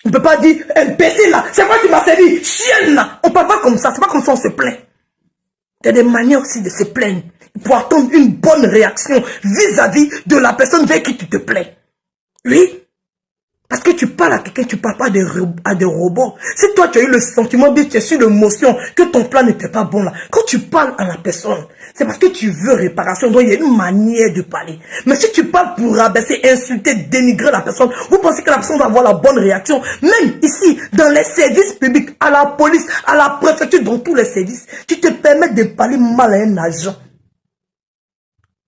On ne peut pas dire, imbécile là, c'est moi qui m'a servi, chienne là. On ne parle pas comme ça, c'est pas comme ça on se plaint. Il y a des manières aussi de se plaindre pour attendre une bonne réaction vis-à-vis de la personne vers qui tu te plains. Oui. Parce que tu parles à quelqu'un, tu ne parles pas à des robots. Si toi tu as eu le sentiment, tu as su l'émotion, que ton plan n'était pas bon là. Quand tu parles à la personne, c'est parce que tu veux réparation. Donc il y a une manière de parler. Mais si tu parles pour rabaisser, insulter, dénigrer la personne, vous pensez que la personne va avoir la bonne réaction. Même ici, dans les services publics, à la police, à la préfecture, dans tous les services, tu te permets de parler mal à un agent.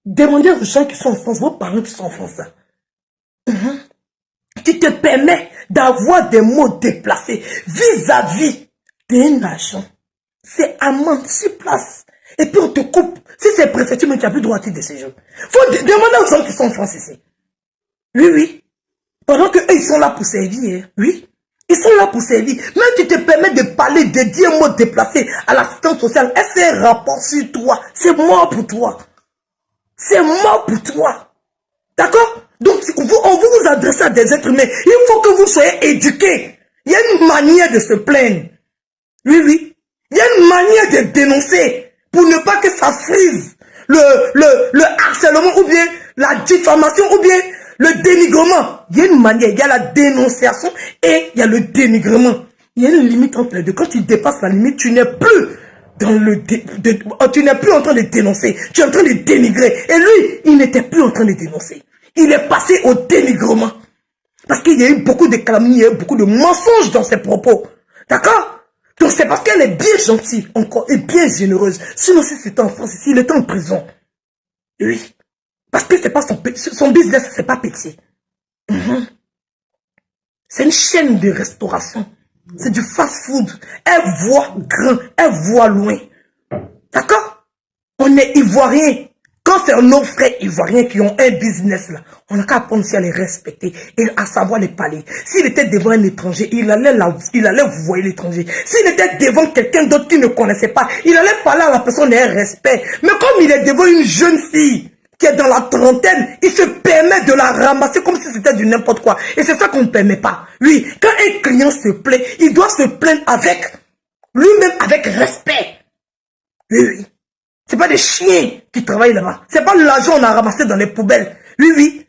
Demandez aux gens qui sont en France, vos parents qui sont en France. Tu te permets d'avoir des mots déplacés vis-à-vis d'un agent. C'est amende sur place. Et puis on te coupe. Si c'est préfecture, mais tu n'as plus droit à titre de séjour. Faut demander aux gens qui sont en France ici. Oui, oui. Pendant qu'eux, ils sont là pour servir. Hein. Oui. Ils sont là pour servir. Même tu te permets de parler, de dire un mot déplacé à l'assistance sociale. Elle fait un rapport sur toi. C'est mort pour toi. C'est mort pour toi. D'accord? Donc, on vous adresse à des êtres humains. Il faut que vous soyez éduqués. Il y a une manière de se plaindre. Oui, oui. Il y a une manière de dénoncer pour ne pas que ça frise le harcèlement ou bien la diffamation ou bien le dénigrement. Il y a une manière. Il y a la dénonciation et il y a le dénigrement. Il y a une limite entre les deux. Quand tu dépasses la limite, tu n'es plus dans tu n'es plus en train de dénoncer. Tu es en train de dénigrer. Et lui, il n'était plus en train de dénoncer. Il est passé au dénigrement. Parce qu'il y a eu beaucoup de calomnies, il y a eu beaucoup de mensonges dans ses propos. D'accord? Donc c'est parce qu'elle est bien gentille, encore, et bien généreuse. Sinon, si c'était en France, ici, il était en prison. Oui. Parce que c'est pas son business, c'est pas petit. C'est une chaîne de restauration. C'est du fast-food. Elle voit grand, elle voit loin. D'accord? On est ivoirien. Quand c'est nos frères ivoiriens qui ont un business là, on n'a qu'à apprendre à les respecter et à savoir les parler. S'il était devant un étranger, il allait vous voir l'étranger. S'il était devant quelqu'un d'autre qui ne connaissait pas, il allait parler à la personne et un respect. Mais comme il est devant une jeune fille qui est dans la trentaine, il se permet de la ramasser comme si c'était du n'importe quoi. Et c'est ça qu'on ne permet pas. Oui, quand un client se plaint, il doit se plaindre avec lui-même, avec respect. Oui, oui. C'est pas des chiens qui travaillent là-bas. C'est pas l'argent qu'on a ramassé dans les poubelles. Oui, oui.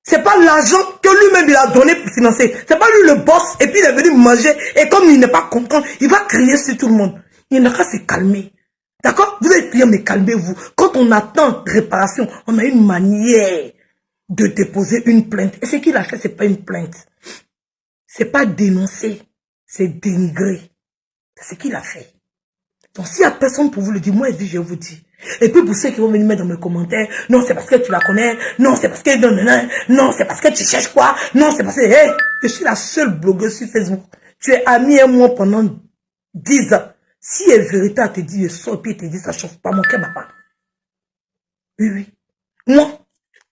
C'est pas l'argent que lui-même il a donné pour financer. C'est pas lui le boss et puis il est venu manger et comme il n'est pas content, il va crier sur tout le monde. Il n'a qu'à se calmer. D'accord? Vous êtes client, mais calmez-vous. Quand on attend réparation, on a une manière de déposer une plainte. Et ce qu'il a fait, c'est pas une plainte. C'est pas dénoncer. C'est dénigrer. C'est ce qu'il a fait. Donc, s'il n'y a personne pour vous le dire, moi, je vous dis. Et puis, pour ceux qui vont venir mettre dans mes commentaires, non, c'est parce que tu la connais, non, c'est parce que, non, c'est parce que tu cherches quoi, non, c'est parce que, hey, je suis la seule blogueuse sur Facebook. Tu es ami et moi pendant 10 ans. Si elle est vérité à te dire, je sors et puis te dit, ça ne chauffe pas, mon cœur n'a pas. Oui, oui. Moi,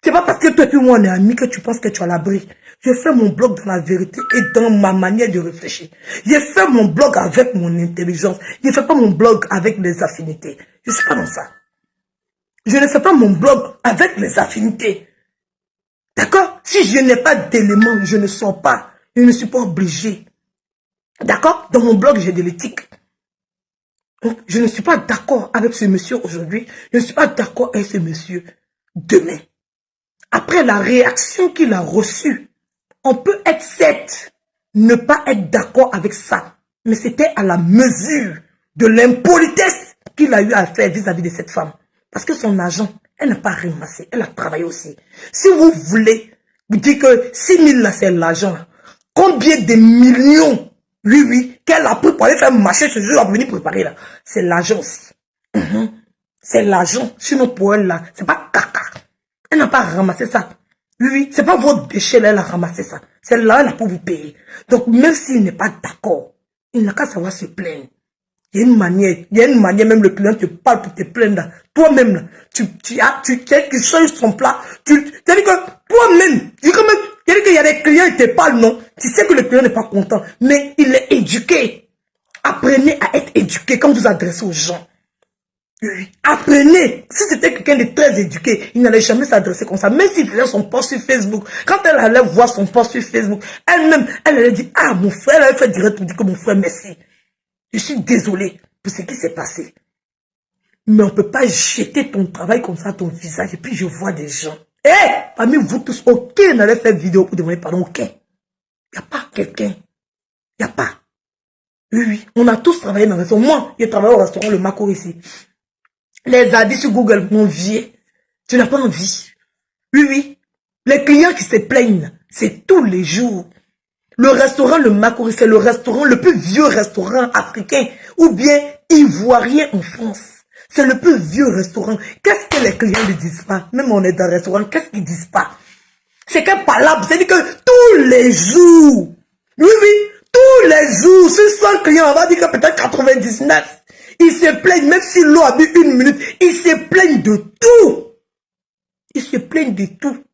c'est pas parce que toi et moi on est amis que tu penses que tu as l'abri. Je fais mon blog dans la vérité et dans ma manière de réfléchir. Je fais mon blog avec mon intelligence. Je ne fais pas mon blog avec les affinités. Je ne suis pas dans ça. Je ne fais pas mon blog avec les affinités. D'accord? Si je n'ai pas d'éléments, je ne sors pas. Je ne suis pas obligé. D'accord? Dans mon blog, j'ai de l'éthique. Donc, je ne suis pas d'accord avec ce monsieur aujourd'hui. Je ne suis pas d'accord avec ce monsieur demain. Après la réaction qu'il a reçue, on peut être certes, ne pas être d'accord avec ça. Mais c'était à la mesure de l'impolitesse qu'il a eu à faire vis-à-vis de cette femme. Parce que son agent, elle n'a pas ramassé, elle a travaillé aussi. Si vous voulez, vous dites que 6 000 là, c'est l'argent. Combien de millions, oui, qu'elle a pris pour aller faire marcher ce jour, à venir préparer là. C'est l'argent aussi. C'est l'argent. Sinon pour elle là, c'est pas caca. Elle n'a pas ramassé ça. Oui, c'est pas votre déchet là, elle a ramassé ça. C'est là, elle a pour vous payer. Donc même s'il n'est pas d'accord, il n'a qu'à savoir se plaindre. Il y a une manière, même le client te parle pour te plaindre. Toi-même, là, tu changes son plat. C'est-à-dire que toi-même, c'est-à-dire qu'il y a des clients qui te parlent, non. Tu sais que le client n'est pas content, mais il est éduqué. Apprenez à être éduqué quand vous adressez aux gens. Apprenez. Si c'était quelqu'un de très éduqué, il n'allait jamais s'adresser comme ça. Même s'il faisait son post sur Facebook, quand elle allait voir son post sur Facebook, elle-même, elle allait dire, ah, mon frère, elle allait faire direct pour dire que mon frère, merci. Je suis désolé pour ce qui s'est passé. Mais on ne peut pas jeter ton travail comme ça à ton visage. Et puis je vois des gens. Eh, parmi vous tous, aucun n'allait faire vidéo pour demander pardon. Aucun. Il n'y a pas quelqu'un. Il n'y a pas. Oui, oui. On a tous travaillé dans le restaurant. Moi, j'ai travaillé au restaurant Le Macor ici. Les avis sur Google m'ont envié. Tu n'as pas envie. Oui, oui. Les clients qui se plaignent, c'est tous les jours. Le restaurant Le Macor, c'est le restaurant, le plus vieux restaurant africain ou bien ivoirien en France. C'est le plus vieux restaurant. Qu'est-ce que les clients ne disent pas? Même on est dans un restaurant, qu'est-ce qu'ils disent pas? C'est qu'un palabre, c'est-à-dire que tous les jours, oui, oui, tous les jours, sur 100 clients, on va dire que peut-être 99, ils se plaignent, même si l'eau a bu 1 minute, ils se plaignent de tout. Ils se plaignent de tout.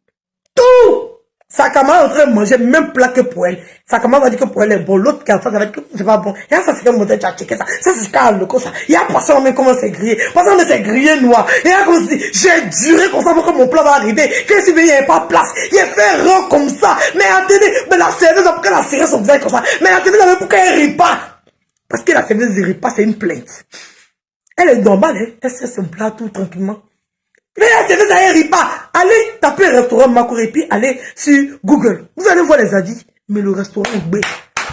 Tout! Sa camarade est en train de manger même plat que pour elle. Sa camarade va dire que pour elle est bon. L'autre qui a fait, ça va dire que c'est pas bon. Et ça, c'est comme modèle, tu as checké ça. Ça, c'est quand le ça. Il y a personne même comment c'est grillé. Personne mais c'est grillé noir. Et là, comme si j'ai duré comme ça pour que mon plat va arriver. Que si il n'y avait pas place. Il a fait rond comme ça. Mais attendez, mais la serveuse, après la serveuse, son visage comme ça. Mais la serveuse avait pour qu'elle rit pas. Parce que la serveuse ne rit pas, c'est une plainte. Elle est normale, hein. Elle sait son plat tout tranquillement. Mais la serveuse, elle rit pas. Allez taper restaurant Macor et puis allez sur Google. Vous allez voir les avis. Mais le restaurant est bé.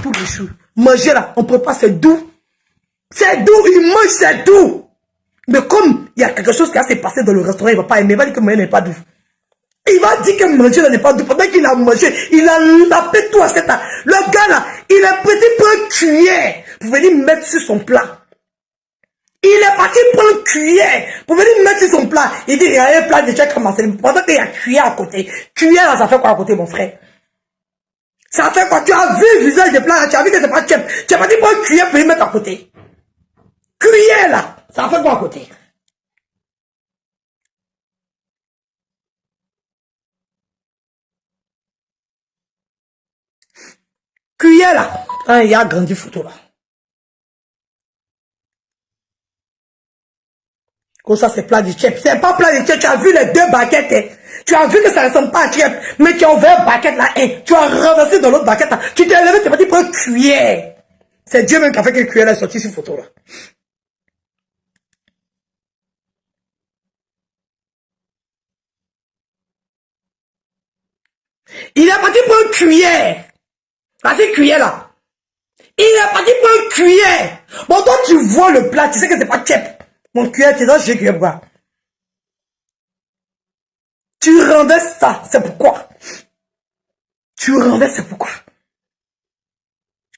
Tous les jours. Manger là, on prépare, c'est doux. C'est doux, il mange, c'est doux. Mais comme il y a quelque chose qui s'est passé dans le restaurant, il ne va pas aimer. Il va dire que manger n'est pas doux. Il va dire que manger n'est pas doux. Pendant qu'il a mangé, il a lapé tout à cet âge. Le gars là, il est petit pour une cuillère pour venir mettre sur son plat. Il est parti prendre une cuillère pour venir mettre sur son plat. Il dit, il y a un plat de déjà commencé. Pendant qu'il y a cuillère à côté. Cuillère là, ça fait quoi à côté, mon frère? Ça fait quoi? Tu as vu le visage des plats là, tu as vu que c'est pas chef. Tu as parti prendre une cuillère pour lui mettre à côté. Cuillère là, ça fait quoi à côté? Cuillère là. Ah, il y a grandi photo là. Comme ça, c'est plat de chef. C'est pas plat de chef. Tu as vu les 2 baguettes. Hein. Tu as vu que ça ne ressemble pas à chef. Mais tu as ouvert une baguette là. Hein. Tu as renversé dans l'autre baguette là. Tu t'es levé, tu es parti prendre une cuillère. C'est Dieu même qui a fait que cuillère est sortie sur photo là. Il est parti prendre une cuillère. Là, c'est cuillère là. Il est parti prendre une cuillère. Bon, toi, tu vois le plat. Tu sais que c'est pas chef. Mon cuillère, tu sais, j'ai cuillère quoi. Tu renverses ça, c'est pourquoi. Tu renverses, c'est pourquoi.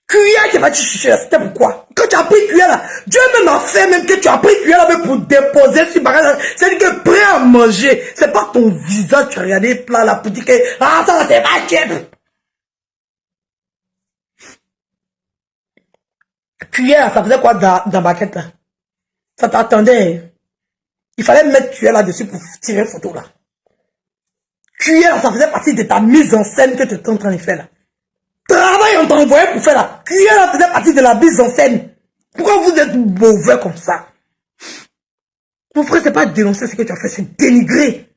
Cuillère qui va te chercher, c'était pourquoi. Quand tu as pris cuillère là, Dieu même a fait même que tu as pris cuillère là pour déposer sur bagage. C'est-à-dire que prêt à manger, c'est pas ton visage, tu as regardé le plat là pour dire que ah ça c'est pas chef. Cuillère, ça faisait quoi dans ma quête là? Ça t'attendait. Il fallait mettre cuillère là-dessus pour tirer une photo là. Cuillère, ça faisait partie de ta mise en scène que tu es en train de faire là. Travail, on t'envoyait pour faire là. Cuillère, ça faisait partie de la mise en scène. Pourquoi vous êtes mauvais comme ça? Mon frère, c'est pas dénoncer ce que tu as fait, c'est dénigrer.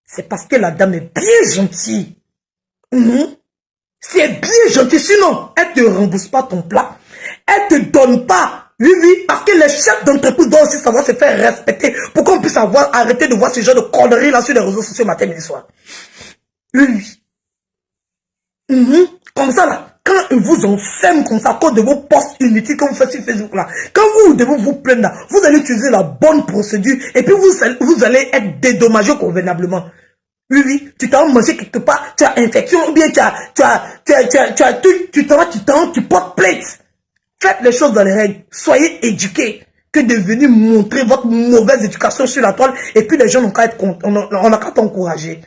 C'est parce que la dame est bien gentille. C'est bien gentil, sinon, elle ne te rembourse pas ton plat. Elle ne te donne pas. Oui, oui, parce que les chefs d'entreprise doivent aussi savoir se faire respecter pour qu'on puisse arrêter de voir ce genre de conneries là sur les réseaux sociaux matin et soir. Oui, oui. Comme ça là, quand ils vous enferment comme ça à cause de vos posts inutiles que vous faites sur Facebook là, quand vous devez vous plaindre là, vous allez utiliser la bonne procédure et puis vous allez être dédommagé convenablement. Oui, oui, tu t'as mangé quelque part, tu as infection, ou bien tu portes plainte. Faites les choses dans les règles. Soyez éduqués. Que de venir montrer votre mauvaise éducation sur la toile et puis les gens n'ont qu'à être contents, on n'a qu'à t'encourager.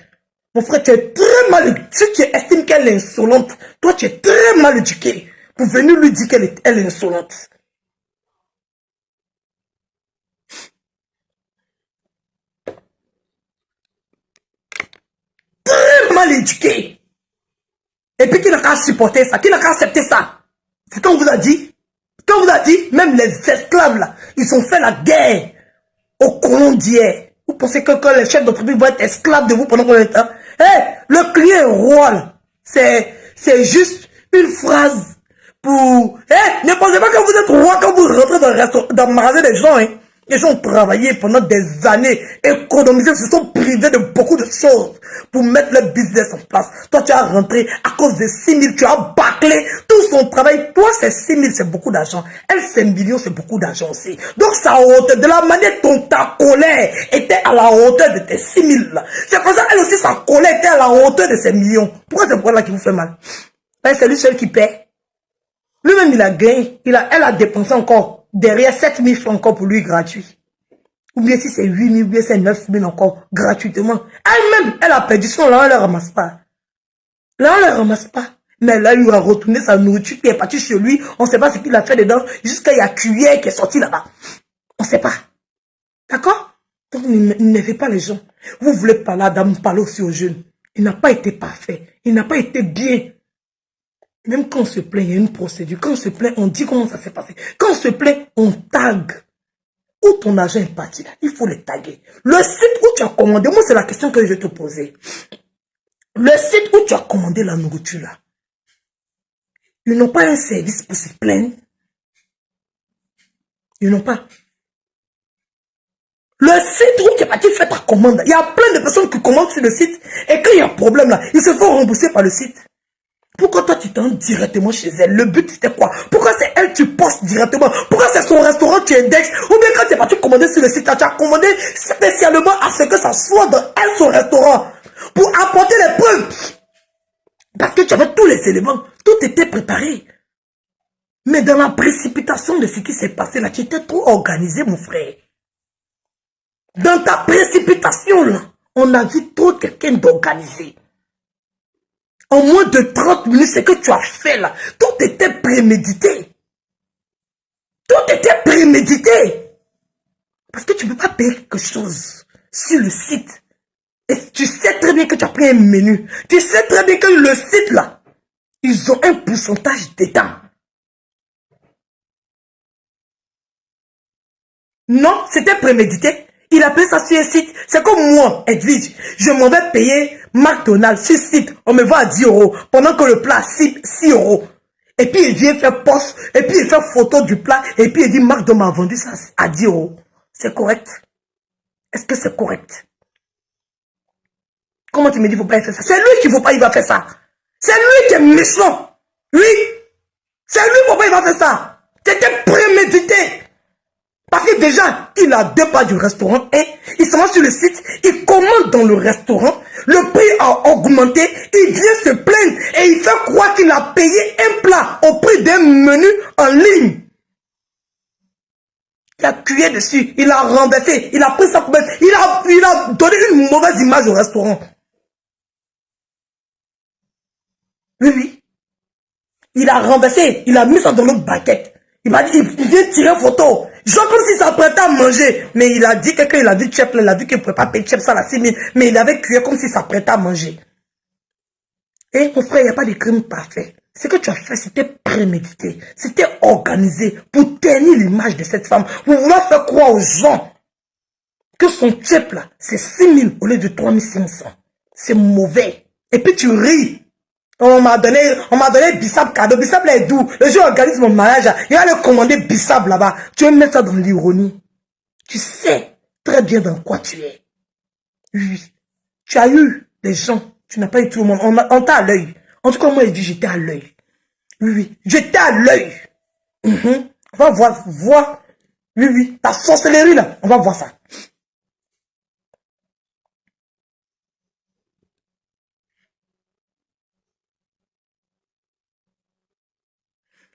Mon frère, tu es très mal éduqué. Si tu estimes qu'elle est insolente, toi tu es très mal éduqué pour venir lui dire qu'elle est insolente. Très mal éduqué. Et puis qui n'a qu'à supporter ça, qui n'a qu'à accepter ça. C'est quand on vous a dit. Quand on vous a dit, même les esclaves là, ils ont fait la guerre aux colons d'hier. Vous pensez que les chefs d'entreprise vont être esclaves de vous pendant combien de temps? Le client est roi là. C'est juste une phrase pour... ne pensez pas que vous êtes roi quand vous rentrez dans le magasin des gens. Les gens ont travaillé pendant des années, économisé, se sont privés de beaucoup de choses pour mettre leur business en place. Toi, tu as rentré à cause de 6 000, tu as bâclé tout son travail. Toi, c'est 6 000, c'est beaucoup d'argent. Elle, c'est 1 million, c'est beaucoup d'argent aussi. Donc, ça hauteur, de la manière dont ta colère était à la hauteur de tes 6 000. C'est pour ça qu'elle aussi, sa colère était à la hauteur de ses millions. Pourquoi c'est pour là qui vous fait mal? C'est lui seul qui paie. Lui-même, il a gagné. Elle a dépensé encore derrière 7 000 francs encore pour lui gratuit. Ou bien si c'est 8 000, ou bien c'est 9 000 encore gratuitement. Elle-même, elle a perdu son là, on ne le ramasse pas. Là, on ne le ramasse pas. Mais là, il a retourné sa nourriture qui est partie chez lui. On ne sait pas ce qu'il a fait dedans. Jusqu'à il y a cuillère qui est sortie là-bas. On ne sait pas. D'accord? Donc, n'énervez pas les gens. Vous voulez parler à Dame, parler aussi aux jeunes. Il n'a pas été parfait. Il n'a pas été bien. Même quand on se plaint, il y a une procédure. Quand on se plaint, on dit comment ça s'est passé. Quand on se plaint, on tag. Où ton argent est parti là, il faut le taguer. Le site où tu as commandé, moi c'est la question que je vais te poser. Le site où tu as commandé la nourriture là, ils n'ont pas un service pour se plaindre. Ils n'ont pas. Le site où tu es parti faire ta commande, il y a plein de personnes qui commandent sur le site et quand il y a un problème là, ils se font rembourser par le site. Pourquoi toi tu t'en directement chez elle? Le but c'était quoi? Pourquoi c'est elle tu postes directement? Pourquoi c'est son restaurant tu indexes? Ou bien quand tu es parti commander sur le site, tu as commandé spécialement à ce que ça soit dans elle son restaurant. Pour apporter les preuves. Parce que tu avais tous les éléments. Tout était préparé. Mais dans la précipitation de ce qui s'est passé là, tu étais trop organisé mon frère. Dans ta précipitation là, on a vu trop quelqu'un d'organisé. En moins de 30 minutes, ce que tu as fait là, tout était prémédité. Tout était prémédité. Parce que tu ne peux pas payer quelque chose sur le site. Et tu sais très bien que tu as pris un menu. Tu sais très bien que le site là, ils ont un pourcentage dedans. Non, c'était prémédité. Il a payé ça sur un site. C'est comme moi, Edwige. Je m'en vais payer McDonald's sur site. On me voit à 10 euros. Pendant que le plat, 6 euros. Et puis il vient faire post. Et puis il fait photo du plat. Et puis il dit McDonald's m'a vendu ça à 10 euros. C'est correct? Est-ce que c'est correct? Comment tu me dis qu'il ne faut pas faire ça? C'est lui qui ne faut pas, il va faire ça. C'est lui qui est méchant. Oui. C'est lui qui ne faut pas, il va faire ça. C'était prémédité. Parce que déjà, il a 2 pas du restaurant et il s'en va sur le site, il commande dans le restaurant, le prix a augmenté, il vient se plaindre et il fait croire qu'il a payé un plat au prix d'un menu en ligne. Il a cuillé dessus, il a renversé, il a pris sa poubelle, il a donné une mauvaise image au restaurant. Oui, oui. Il a renversé, il a mis ça dans l'autre baguette. Il m'a dit, il vient tirer photo. Genre comme s'il s'apprêtait à manger. Mais il a dit que quand il a vu Chef, il a vu qu'il ne pouvait pas payer Chef ça à la 6 000. Mais il avait cuit comme s'il s'apprêtait à manger. Et mon frère, il n'y a pas de crime parfait. Ce que tu as fait, c'était prémédité. C'était organisé pour ternir l'image de cette femme. Pour vouloir faire croire aux gens que son tchèp là, c'est 6 000 au lieu de 3 500. C'est mauvais. Et puis tu ris. On m'a donné Bissap cadeau. Bissap là est doux. Le jour où organise mon mariage, il va le commander Bissap là-bas. Tu veux mettre ça dans l'ironie. Tu sais très bien dans quoi tu es. Oui. Tu as eu des gens. Tu n'as pas eu tout le monde. On t'a à l'œil. En tout cas, moi, je dis, j'étais à l'œil. Oui, oui. J'étais à l'œil. On va voir. Oui, oui. Ta sorcellerie là. On va voir ça.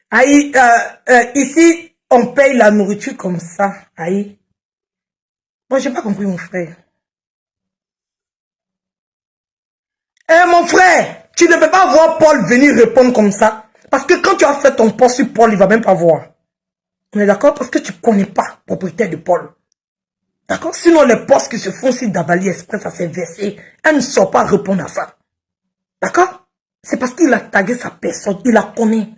Aïe, ici, on paye la nourriture comme ça. Aïe. Moi, j'ai pas compris, mon frère. Eh, mon frère, tu ne peux pas voir Paul venir répondre comme ça. Parce que quand tu as fait ton post sur Paul, il va même pas voir. On est d'accord? Parce que tu connais pas le propriétaire de Paul. D'accord? Sinon, les posts qui se font sur Davali Express, à s'est versé, elle ne sort pas répondre à ça. D'accord? C'est parce qu'il a tagué sa personne, il la connaît.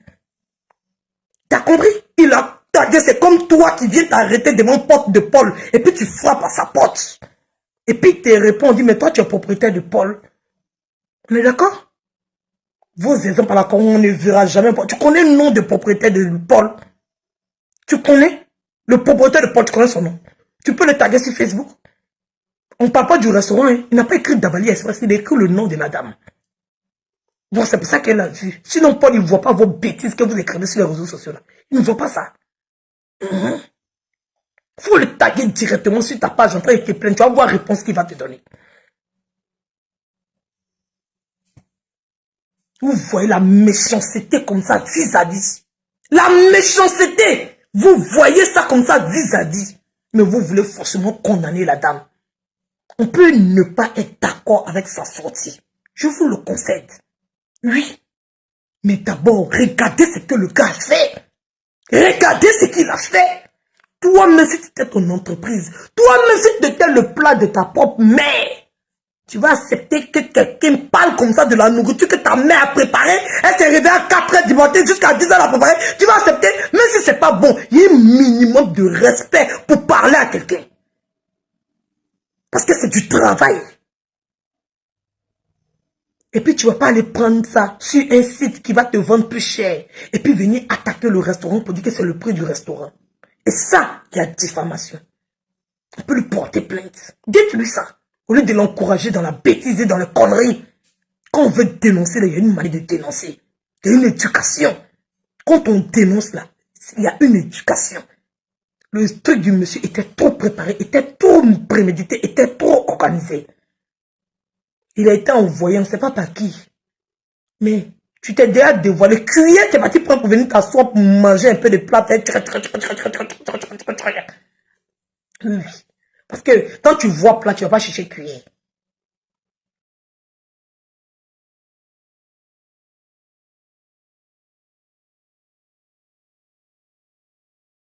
T'as compris? Il a tagué, c'est comme toi qui viens t'arrêter devant porte de Paul, et puis tu frappes à sa porte. Et puis il te répond, on dit, mais toi tu es propriétaire de Paul. On est d'accord? Vos exemples là, on ne verra jamais. Tu connais le nom de propriétaire de Paul? Tu connais? Le propriétaire de Paul, tu connais son nom? Tu peux le taguer sur Facebook? On ne parle pas du restaurant, hein. Il n'a pas écrit Davali Express, il a écrit le nom de la dame. Donc c'est pour ça qu'elle a vu. Sinon, Paul, il ne voit pas vos bêtises que vous écrivez sur les réseaux sociaux là. Il ne voit pas ça. Il faut le taguer directement sur ta page en train de te plaindre. Tu vas voir la réponse qu'il va te donner. Vous voyez la méchanceté comme ça vis-à-vis. La méchanceté. Vous voyez ça comme ça vis-à-vis. Mais vous voulez forcément condamner la dame. On peut ne pas être d'accord avec sa sortie. Je vous le concède. Oui. Mais d'abord, regardez ce que le gars a fait. Regardez ce qu'il a fait. Toi-même, si tu étais ton entreprise, toi-même, si tu étais le plat de ta propre mère, tu vas accepter que quelqu'un parle comme ça de la nourriture que ta mère a préparée. Elle s'est réveillée à 4 h du matin jusqu'à 10 h à préparer. Tu vas accepter, même si c'est pas bon, il y a un minimum de respect pour parler à quelqu'un. Parce que c'est du travail. Et puis tu ne vas pas aller prendre ça sur un site qui va te vendre plus cher. Et puis venir attaquer le restaurant pour dire que c'est le prix du restaurant. Et ça, il y a diffamation. On peut lui porter plainte. Dites-lui ça. Au lieu de l'encourager dans la bêtise et dans les conneries. Quand on veut dénoncer, il y a une manière de dénoncer. Il y a une éducation. Quand on dénonce là, il y a une éducation. Le truc du monsieur était trop préparé, était trop prémédité, était trop organisé. Il a été envoyé, on ne sait pas par qui. Mais tu t'es déjà dévoilé. Cuillère, tu es parti prendre pour venir t'asseoir pour manger un peu de plat. Oui. Parce que quand tu vois plat, tu ne vas pas chercher cuillère.